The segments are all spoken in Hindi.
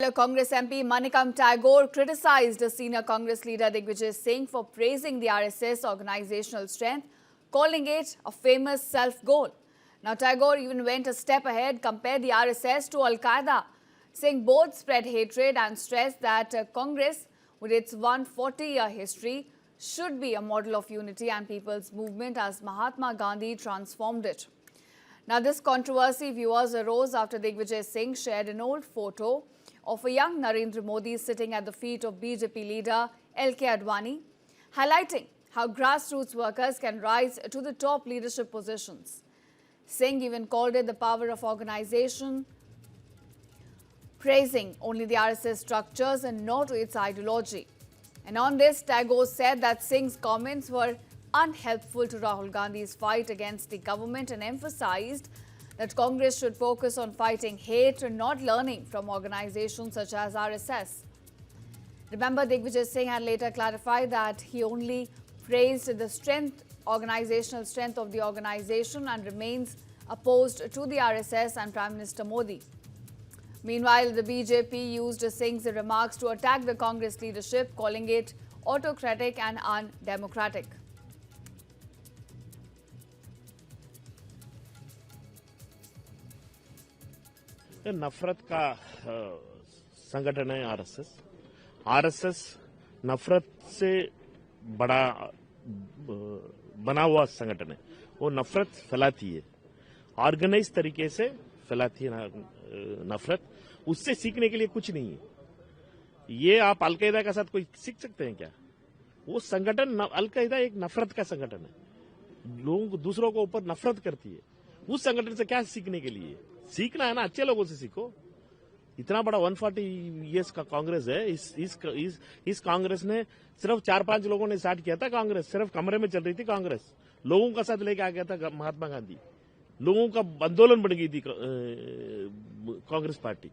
Meanwhile, Congress MP Manikam Tagore criticized senior Congress leader Digvijay Singh for praising the RSS organizational strength, calling it a famous self-goal. Now, Tagore even went a step ahead, compared the RSS to Al-Qaeda, saying both spread hatred and stressed that Congress, with its 140-year history, should be a model of unity and people's movement as Mahatma Gandhi transformed it. Now, this controversy, viewers, arose after Digvijay Singh shared an old photo of a young Narendra Modi sitting at the feet of BJP leader L.K. Advani, highlighting how grassroots workers can rise to the top leadership positions. Singh even called it the power of organization, praising only the RSS structures and not its ideology. And on this, Tagore said that Singh's comments were unhelpful to Rahul Gandhi's fight against the government and emphasized that Congress should focus on fighting hate and not learning from organizations such as RSS. Remember, Digvijay Singh had later clarified that he only praised the organizational strength of the organization and remains opposed to the RSS and Prime Minister Modi. Meanwhile, the BJP used Singh's remarks to attack the Congress leadership, calling it autocratic and undemocratic. नफरत का संगठन है आरएसएस। आरएसएस नफरत से बड़ा बना हुआ संगठन है। वो नफरत फैलाती है, ऑर्गेनाइज तरीके से फैलाती है नफरत। उससे सीखने के लिए कुछ नहीं है। ये आप अलकायदा के साथ कोई सीख सकते हैं क्या? वो संगठन अलकायदा एक नफरत का संगठन है, लोग दूसरों को ऊपर नफरत करती है। उस संगठन से क्या सीखने के लिए? सीखना है ना, अच्छे लोगों से सीखो। इतना बड़ा 140 ईयर्स का कांग्रेस है। इस कांग्रेस ने सिर्फ 4-5 लोगों ने स्टार्ट किया था। कांग्रेस सिर्फ कमरे में चल रही थी। कांग्रेस लोगों का साथ लेके आ गया था महात्मा गांधी। लोगों का आंदोलन बन गई थी कांग्रेस पार्टी।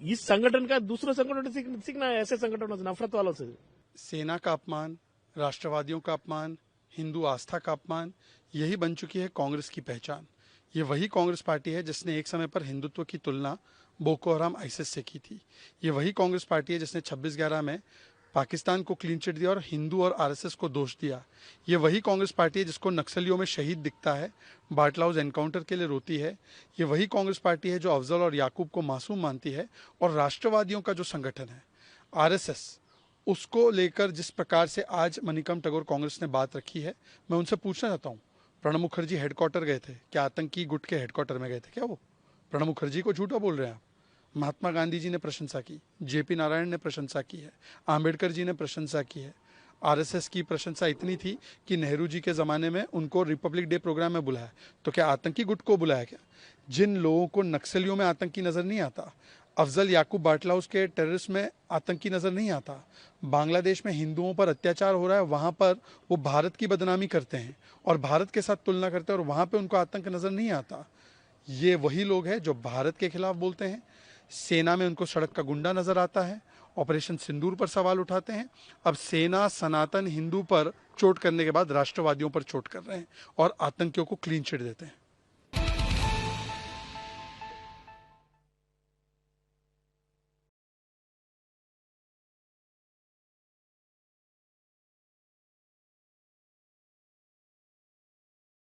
इस संगठन का दूसरे संगठन से सीखना है, ऐसे संगठनों से, नफरत वालों से। सेना का अपमान, राष्ट्रवादियों का अपमान, हिंदू आस्था का अपमान, यही बन चुकी है कांग्रेस की पहचान। ये वही कांग्रेस पार्टी है जिसने एक समय पर हिंदुत्व की तुलना बोको हराम आईसिस से की थी। ये वही कांग्रेस पार्टी है जिसने 26/11 में पाकिस्तान को क्लीन चिट दिया और हिंदू और आरएसएस को दोष दिया। ये वही कांग्रेस पार्टी है जिसको नक्सलियों में शहीद दिखता है, बाटला हाउस एनकाउंटर के लिए रोती है। ये वही कांग्रेस पार्टी है जो अफजल और याकूब को मासूम मानती है। और राष्ट्रवादियों का जो संगठन है आरएसएस, उसको लेकर जिस प्रकार से आज मनिकम टैगोर कांग्रेस ने बात रखी है, मैं उनसे पूछना चाहता हूँ, प्रणब मुखर्जी हेडक्वार्टर गए थे क्या? आतंकी गुट के हेडक्वार्टर में गए थे क्या वो? प्रणब मुखर्जी को झूठा बोल रहे हैं आप। महात्मा गांधी जी ने प्रशंसा की, जेपी नारायण ने प्रशंसा की है, आम्बेडकर जी ने प्रशंसा की है। आरएसएस की प्रशंसा इतनी थी कि नेहरू जी के ज़माने में उनको रिपब्लिक डे प्रोग्राम में बुलाया। तो क्या आतंकी गुट को बुलाया क्या? जिन लोगों को नक्सलियों में आतंकी नज़र नहीं आता, अफजल याकूब बाटला हाउस के टेररिस्ट में आतंकी नज़र नहीं आता, बांग्लादेश में हिंदुओं पर अत्याचार हो रहा है, वहाँ पर वो भारत की बदनामी करते हैं और भारत के साथ तुलना करते हैं और वहाँ पे उनको आतंक नज़र नहीं आता। ये वही लोग हैं जो भारत के खिलाफ बोलते हैं। सेना में उनको सड़क का गुंडा नज़र आता है, ऑपरेशन सिंदूर पर सवाल उठाते हैं। अब सेना सनातन हिंदू पर चोट करने के बाद राष्ट्रवादियों पर चोट कर रहे हैं और आतंकियों को क्लीन चिट देते हैं।